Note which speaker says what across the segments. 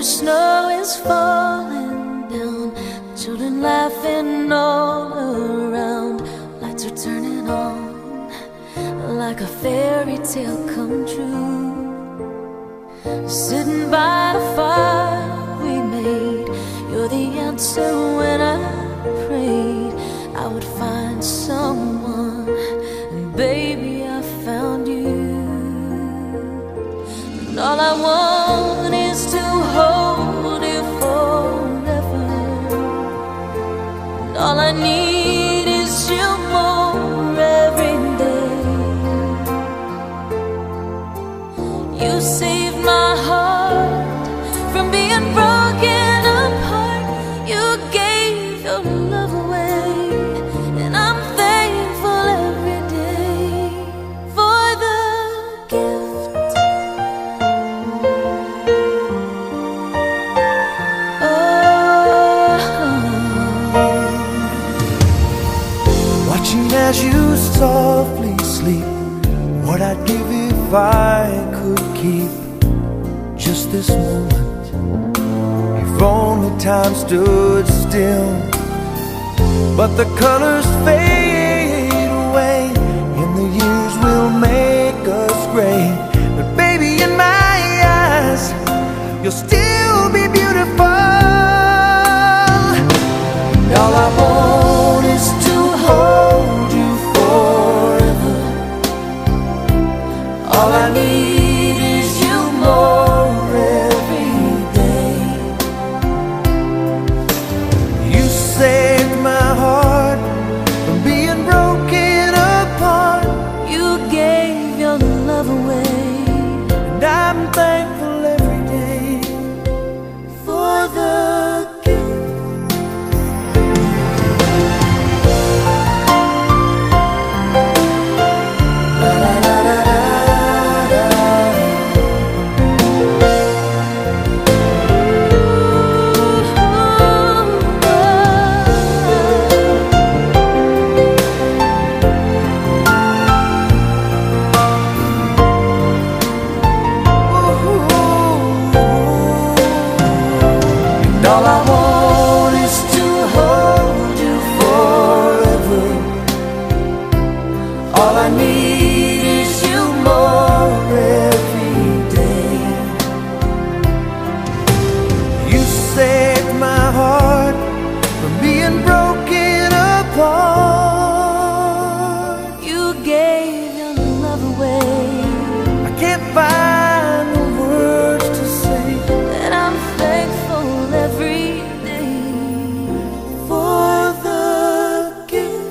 Speaker 1: snow is falling down, children laughing all around, lights are turning on like a fairy tale come true. Sitting by the fire we made, you're the answer when I prayed I would find someone, and baby I found you. And all I want is to hold you forever, and all I need is you more every day. You saved my heart from being broken apart. You gave your love away, and I'm thankful every day for the gift.
Speaker 2: Watching as you softly sleep, what I'd give if I could keep just this moment. If only time stood still, but the colors fade away and the years will make us gray. But baby, in my eyes, you'll still be beautiful. And all I want is to hold you forever. All I need is you more every day. You saved my heart from being broken apart.
Speaker 1: You gave your love away,
Speaker 2: And I'm thankful every day
Speaker 1: for the gift.
Speaker 2: All I want is to hold you forever. All I need is you more every day. You saved my heart from being broken apart.
Speaker 1: You gave your love away,
Speaker 2: I can't find the words to say
Speaker 1: and I'm thankful every day
Speaker 2: for the gift.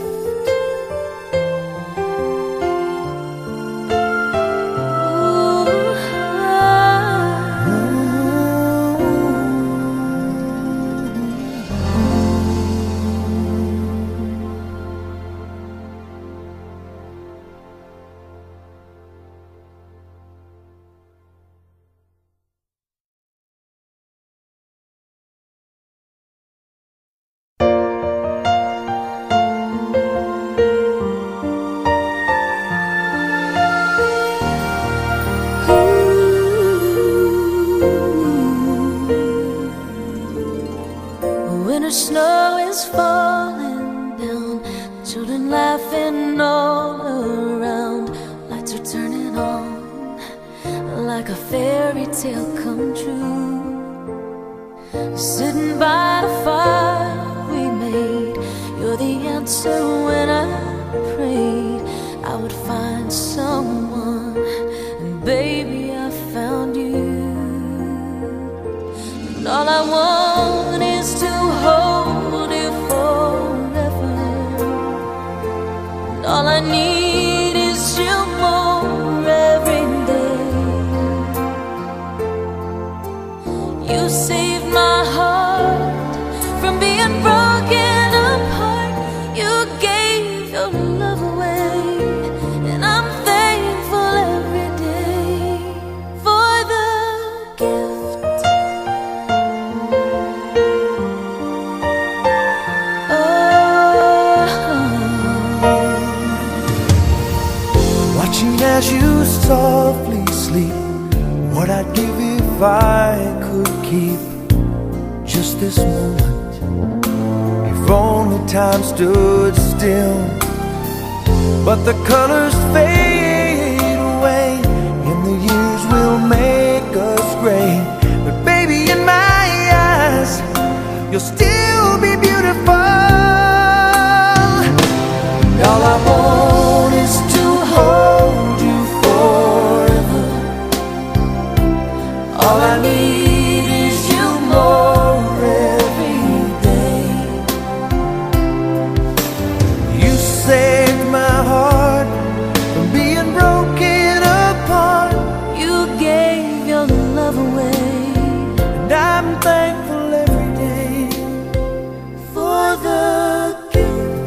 Speaker 1: Winter snow is falling down, children laughing all around, lights are turning on like a fairy tale come true. Sitting by the fire we made, you're the answer when I prayed I would find someone, and baby I found you. And all I want is to hold you forever, and all I need is you more every day. You saved my heart from being broken apart. You gave your love away, and I'm thankful every day for the gift.
Speaker 2: Watching as you softly sleep, what I'd give if I could keep just this moment. If only time stood still. But the colors fade away, and the years will make us gray. But baby, in my eyes, you'll still be beautiful. All I want is to hold you forever. All I need is you more every day. You saved my heart from being broken apart.
Speaker 1: You gave your love away,
Speaker 2: And I'm thankful every day
Speaker 1: for the gift.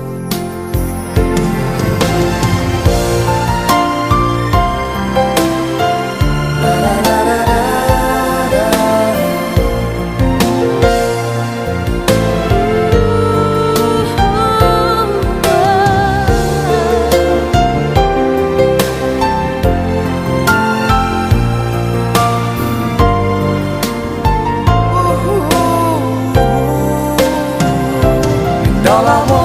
Speaker 2: all I want.